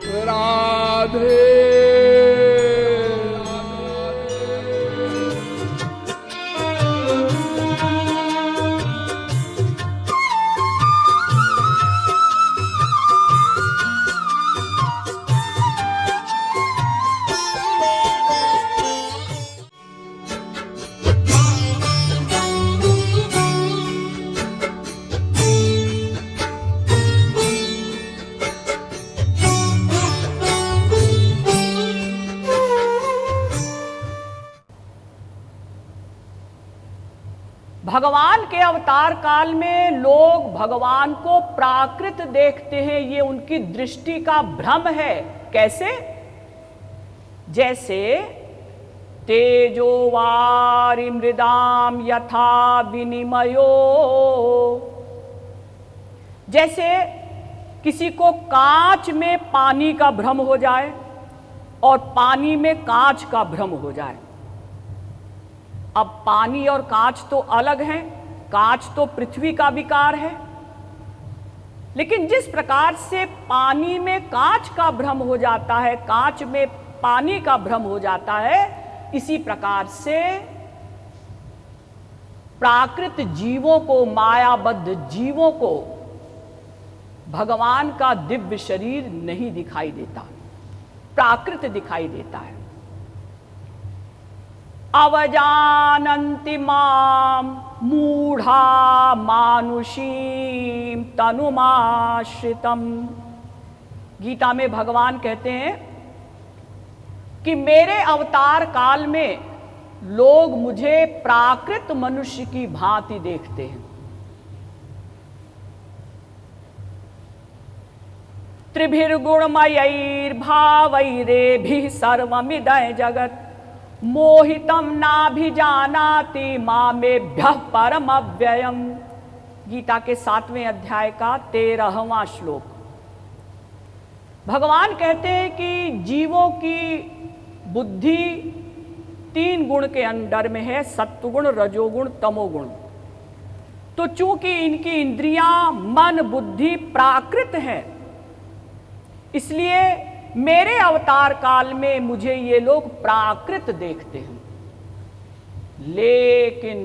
राधे। भगवान के अवतार काल में लोग भगवान को प्राकृत देखते हैं, ये उनकी दृष्टि का भ्रम है। कैसे? जैसे तेजोवारि मृदाम यथा विनिमयो, जैसे किसी को कांच में पानी का भ्रम हो जाए और पानी में कांच का भ्रम हो जाए। अब पानी और कांच तो अलग हैं, कांच तो पृथ्वी का विकार है, लेकिन जिस प्रकार से पानी में कांच का भ्रम हो जाता है, कांच में पानी का भ्रम हो जाता है, इसी प्रकार से प्राकृत जीवों को, मायाबद्ध जीवों को भगवान का दिव्य शरीर नहीं दिखाई देता, प्राकृत दिखाई देता है। अवजानन्ति मां मूढ़ा मानुषीं तनुमाश्रितम्। गीता में भगवान कहते हैं कि मेरे अवतार काल में लोग मुझे प्राकृत मनुष्य की भांति देखते हैं। त्रिभिर्गुणमयैर्भावैरेभिः सर्वमिदं जगत् मोहितम नाभिजानाति मामेभ्यः परमव्ययम्। गीता के 7वें अध्याय का 13वां श्लोक। भगवान कहते हैं कि जीवों की बुद्धि 3 गुण के अंडर में है, सत्वगुण, रजोगुण, तमोगुण। तो चूंकि इनकी इंद्रियां, मन, बुद्धि प्राकृत हैं, इसलिए मेरे अवतार काल में मुझे ये लोग प्राकृत देखते हैं। लेकिन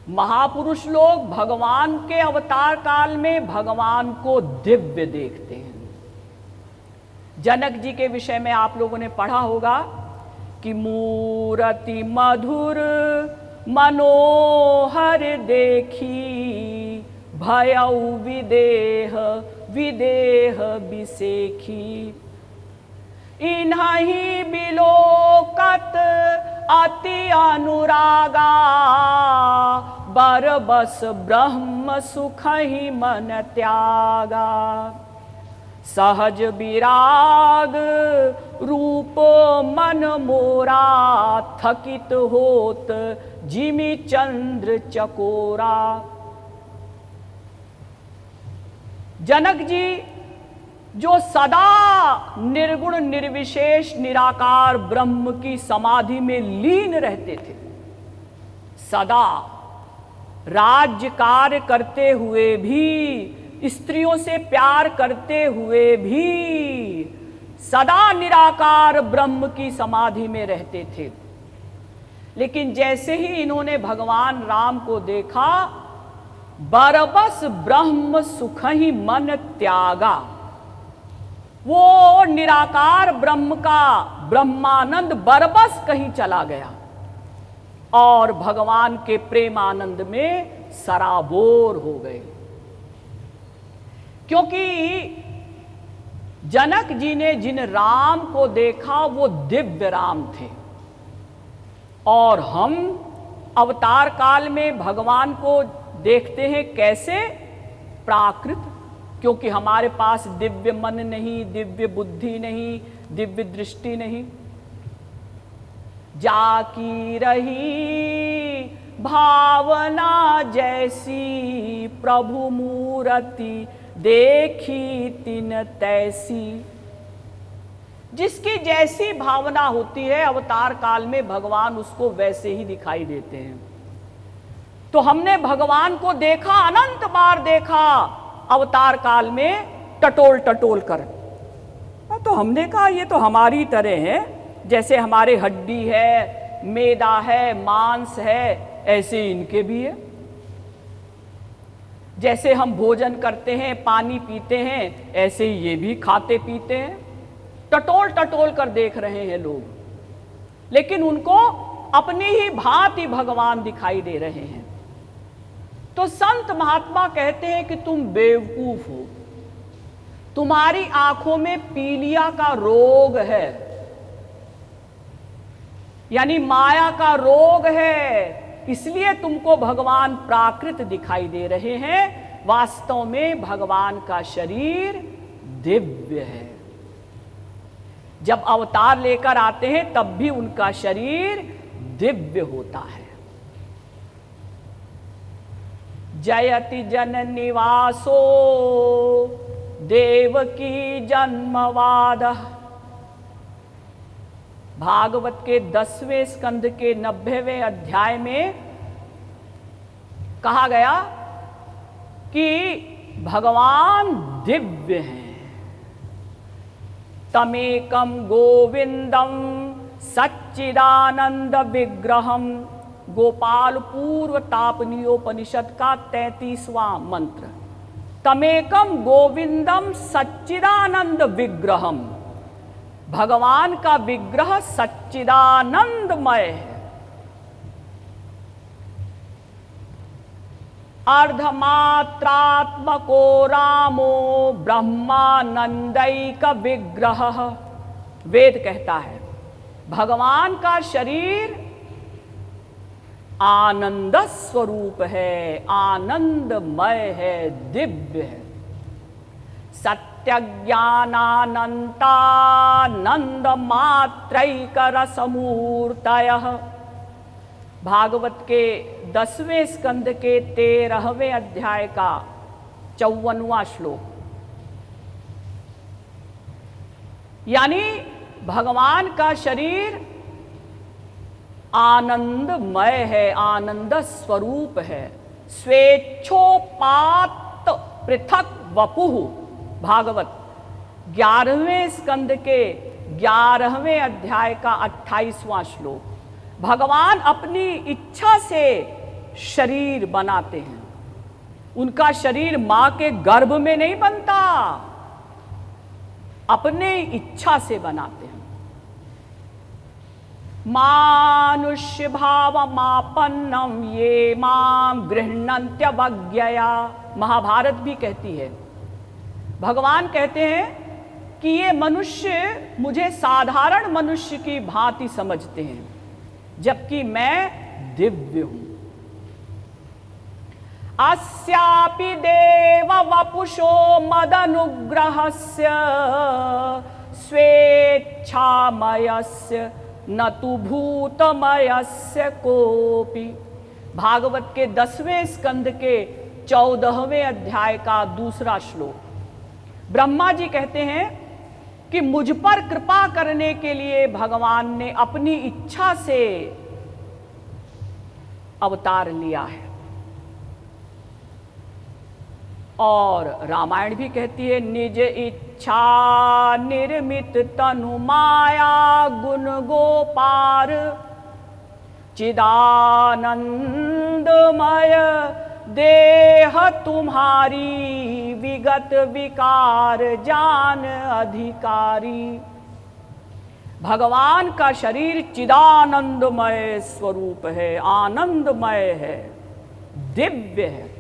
महापुरुष लोग भगवान के अवतार काल में भगवान को दिव्य देखते हैं। जनक जी के विषय में आप लोगों ने पढ़ा होगा कि मूरति मधुर मनोहर देखी, भयउ विदेह विदेह बिसेखी। इन्हीं बिलोकत अति अनुरागा, बरबस ब्रह्म सुख ही मन त्यागा। सहज विराग रूप मन मोरा, थकित होत जिमि चंद्र चकोरा। जनक जी जो सदा निर्गुण निर्विशेष निराकार ब्रह्म की समाधि में लीन रहते थे, सदा राज्य कार्य करते हुए भी, स्त्रियों से प्यार करते हुए भी सदा निराकार ब्रह्म की समाधि में रहते थे। लेकिन जैसे ही इन्होंने भगवान राम को देखा, बरबस ब्रह्म सुख ही मन त्यागा। वो निराकार ब्रह्म का ब्रह्मानंद बरबस कहीं चला गया और भगवान के प्रेमानंद में सराबोर हो गए। क्योंकि जनक जी ने जिन राम को देखा वो दिव्य राम थे, और हम अवतार काल में भगवान को देखते हैं कैसे? प्राकृत। क्योंकि हमारे पास दिव्य मन नहीं, दिव्य बुद्धि नहीं, दिव्य दृष्टि नहीं। जाकी रही भावना जैसी, प्रभु मूरति देखी तिन तैसी। जिसकी जैसी भावना होती है अवतार काल में भगवान उसको वैसे ही दिखाई देते हैं। तो हमने भगवान को देखा, अनंत बार देखा अवतार काल में, टटोल टटोल कर। तो हमने कहा ये तो हमारी तरह है, जैसे हमारे हड्डी है, मैदा है, मांस है, ऐसे इनके भी है। जैसे हम भोजन करते हैं, पानी पीते हैं, ऐसे ही ये भी खाते पीते हैं। टटोल टटोल कर देख रहे हैं लोग, लेकिन उनको अपनी ही भांति भगवान दिखाई दे रहे हैं। तो संत महात्मा कहते हैं कि तुम बेवकूफ हो, तुम्हारी आंखों में पीलिया का रोग है, यानी माया का रोग है, इसलिए तुमको भगवान प्राकृत दिखाई दे रहे हैं। वास्तव में भगवान का शरीर दिव्य है। जब अवतार लेकर आते हैं तब भी उनका शरीर दिव्य होता है। जयति जन निवासो देवकी जन्मवाद। भागवत के 10वें स्कंद के 90वें अध्याय में कहा गया कि भगवान दिव्य हैं। तमेकम गोविंदम सच्चिदानंद विग्रहम। गोपाल पूर्व तापनीयोपनिषद का 33वां मंत्र। तमेकम गोविंदम सच्चिदानंद विग्रहम। भगवान का विग्रह सच्चिदानंदमय है। अर्धमात्रात्मको रामो ब्रह्मानंदैक विग्रह। वेद कहता है भगवान का शरीर आनंद स्वरूप है, आनंदमय है, दिव्य है। सत्य ज्ञानानंतानंद मात्रैक रसमूर्तयः। भागवत के 10वें स्कंद के 13वें अध्याय का 54वां श्लोक। यानी भगवान का शरीर आनंदमय है, आनंद स्वरूप है। स्वेच्छोपात पृथक वपुः। भागवत 11वें स्कंद के 11वें अध्याय का 28वां श्लोक। भगवान अपनी इच्छा से शरीर बनाते हैं। उनका शरीर मां के गर्भ में नहीं बनता, अपने इच्छा से बनाते हैं। मानुष्य भावमापन्नम ये मां गृह्णन्त्यवज्ञया। महाभारत भी कहती है, भगवान कहते हैं कि ये मनुष्य मुझे साधारण मनुष्य की भांति समझते हैं, जबकि मैं दिव्य हूं। अस्यापि देव वपुषो मदनुग्रहस्य स्वेच्छामयस्य न तु भूतमयस्य कोपि। भागवत के 10वें स्कंद के 14वें अध्याय का 2 श्लोक। ब्रह्मा जी कहते हैं कि मुझ पर कृपा करने के लिए भगवान ने अपनी इच्छा से अवतार लिया है। और रामायण भी कहती है, निज इच्छा निर्मित तनु माया गुण गोपार चिदानंदमय देह तुम्हारी विगत विकार जान अधिकारी। भगवान का शरीर चिदानंदमय स्वरूप है, आनंदमय है, दिव्य है।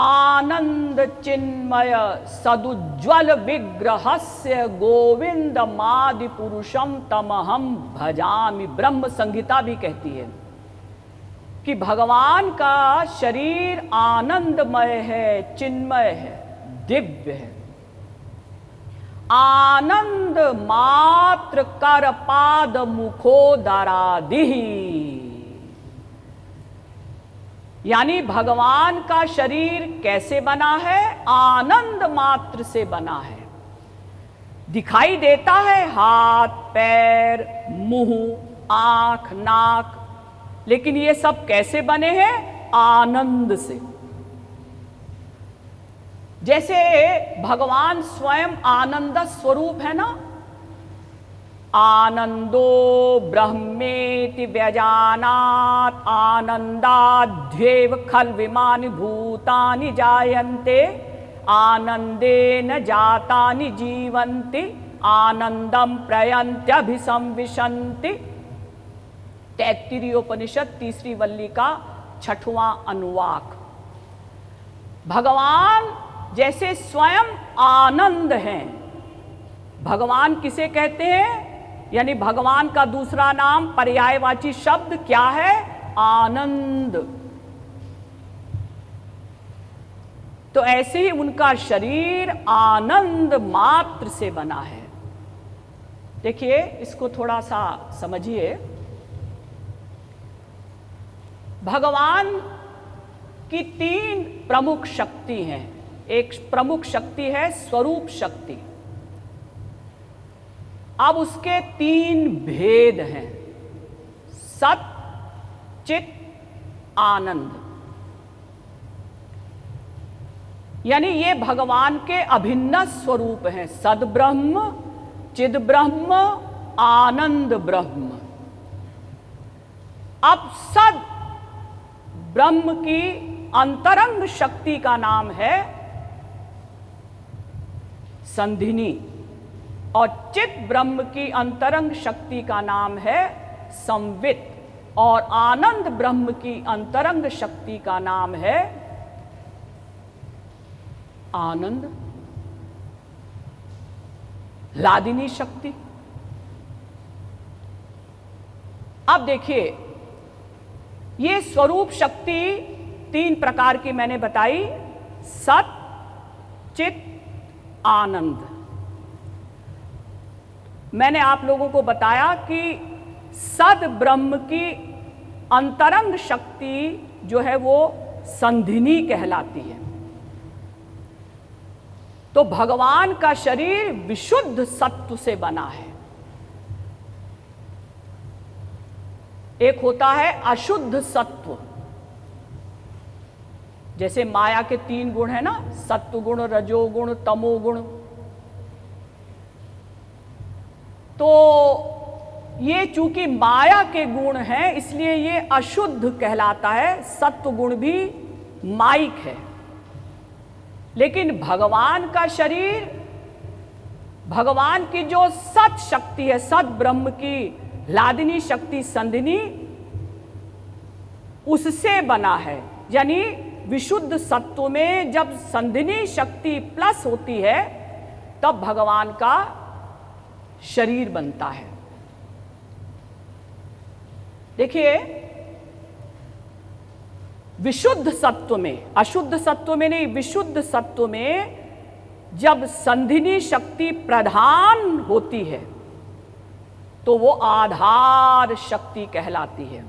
आनंद चिन्मय सदुज्ज्वल विग्रहस्य गोविंदमादि पुरुषम तमहम भजामि। ब्रह्म संहिता भी कहती है कि भगवान का शरीर आनंदमय है, चिन्मय है, दिव्य है। आनंद मात्र कर पाद मुखोदरादिहि। यानी भगवान का शरीर कैसे बना है? आनंद मात्र से बना है। दिखाई देता है हाथ, पैर, मुंह, आंख, नाक, लेकिन ये सब कैसे बने हैं? आनंद से। जैसे भगवान स्वयं आनंद स्वरूप है ना, आनंदो ब्रह्मेति व्यजानात् आनंदाद्येव खल्विमानि भूतानि जायन्ते आनंदेन जातानि जीवन्ति आनंदम प्रयन्त्यभिसंविशन्ति। तैत्तिरीयोपनिषद 3री वल्ली का 6वां अनुवाक। भगवान जैसे स्वयं आनंद हैं। भगवान किसे कहते हैं? यानी भगवान का दूसरा नाम पर्यायवाची शब्द क्या है? आनंद। तो ऐसे ही उनका शरीर आनंद मात्र से बना है। देखिए, इसको थोड़ा सा समझिए। भगवान की 3 प्रमुख शक्ति हैं। एक प्रमुख शक्ति है स्वरूप शक्ति। अब उसके 3 भेद हैं, सत, चित, आनंद। यानी ये भगवान के अभिन्न स्वरूप हैं, सद ब्रह्म, चिद ब्रह्म, आनंद ब्रह्म। अब सद ब्रह्म की अंतरंग शक्ति का नाम है संधिनी और चित ब्रह्म की अंतरंग शक्ति का नाम है संवित और आनंद ब्रह्म की अंतरंग शक्ति का नाम है आनंद लादिनी शक्ति। अब देखिए, ये स्वरूप शक्ति 3 प्रकार की मैंने बताई, सत, चित, आनंद। मैंने आप लोगों को बताया कि सद ब्रह्म की अंतरंग शक्ति जो है वो संधिनी कहलाती है। तो भगवान का शरीर विशुद्ध सत्व से बना है। एक होता है अशुद्ध सत्व, जैसे माया के 3 गुण है ना, सत्व गुण, रजोगुण, तमोगुण। तो ये चूंकि माया के गुण हैं इसलिए ये अशुद्ध कहलाता है। सत्व गुण भी माइक है। लेकिन भगवान का शरीर, भगवान की जो सत शक्ति है, सत ब्रह्म की लादिनी शक्ति संधिनी, उससे बना है। यानी विशुद्ध सत्व में जब संधिनी शक्ति प्लस होती है तब भगवान का शरीर बनता है। देखिए, विशुद्ध सत्व में, अशुद्ध सत्व में नहीं, विशुद्ध सत्व में जब संधिनी शक्ति प्रधान होती है तो वो आधार शक्ति कहलाती है।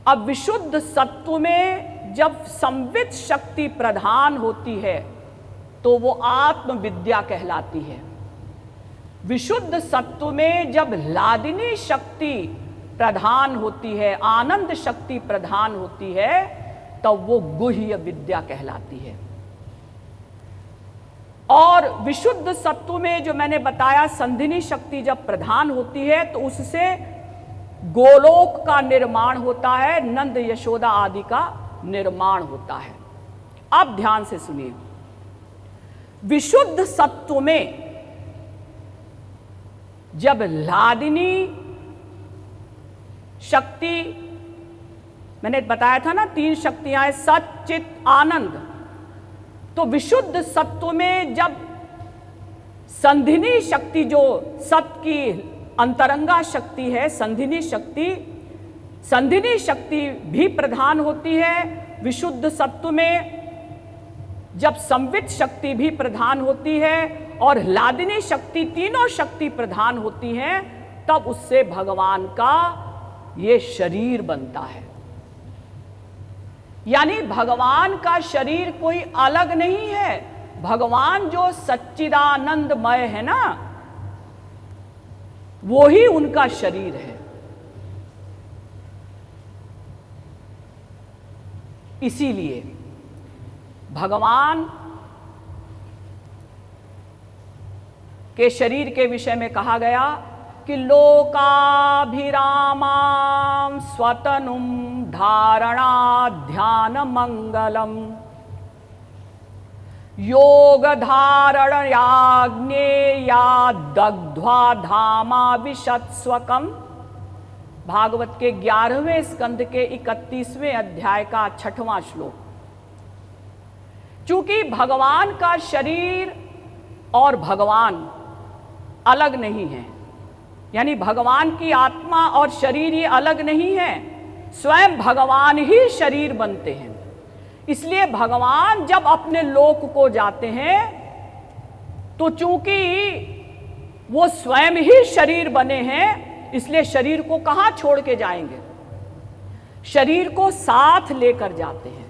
अब विशुद्ध सत्व में जब संवित शक्ति प्रधान होती है तो वो आत्मविद्या कहलाती है। विशुद्ध सत्व में जब लादिनी शक्ति प्रधान होती है, आनंद शक्ति प्रधान होती है, तब वो गुह्य विद्या कहलाती है। और विशुद्ध सत्व में जो मैंने बताया संधिनी शक्ति जब प्रधान होती है तो उससे गोलोक का निर्माण होता है, नंद यशोदा आदि का निर्माण होता है। अब ध्यान से सुनिए, विशुद्ध सत्व में जब लादिनी शक्ति, मैंने बताया था ना 3 शक्तियां हैं, सत, चित, आनंद। तो विशुद्ध सत्व में जब संधिनी शक्ति जो सत की अंतरंगा शक्ति है, संधिनी शक्ति भी प्रधान होती है। विशुद्ध सत्व में जब संवित शक्ति भी प्रधान होती है और लादिनी शक्ति, तीनों शक्ति प्रधान होती हैं, तब उससे भगवान का ये शरीर बनता है। यानी भगवान का शरीर कोई अलग नहीं है। भगवान जो सच्चिदानंदमय है ना, वो ही उनका शरीर है। इसीलिए भगवान के शरीर के विषय में कहा गया कि लोकाभिरामां स्वतनुम धारणा ध्यान मंगलम योग धारणयाग्नेया दग्ध्वा धामा विशत्स्वकम। भागवत के 11वें स्कंद के 31वें अध्याय का 6वां श्लोक। चूंकि भगवान का शरीर और भगवान अलग नहीं है, यानी भगवान की आत्मा और शरीर ये अलग नहीं है, स्वयं भगवान ही शरीर बनते हैं। इसलिए भगवान जब अपने लोक को जाते हैं तो चूंकि वो स्वयं ही शरीर बने हैं, इसलिए शरीर को कहाँ छोड़ के जाएंगे, शरीर को साथ लेकर जाते हैं।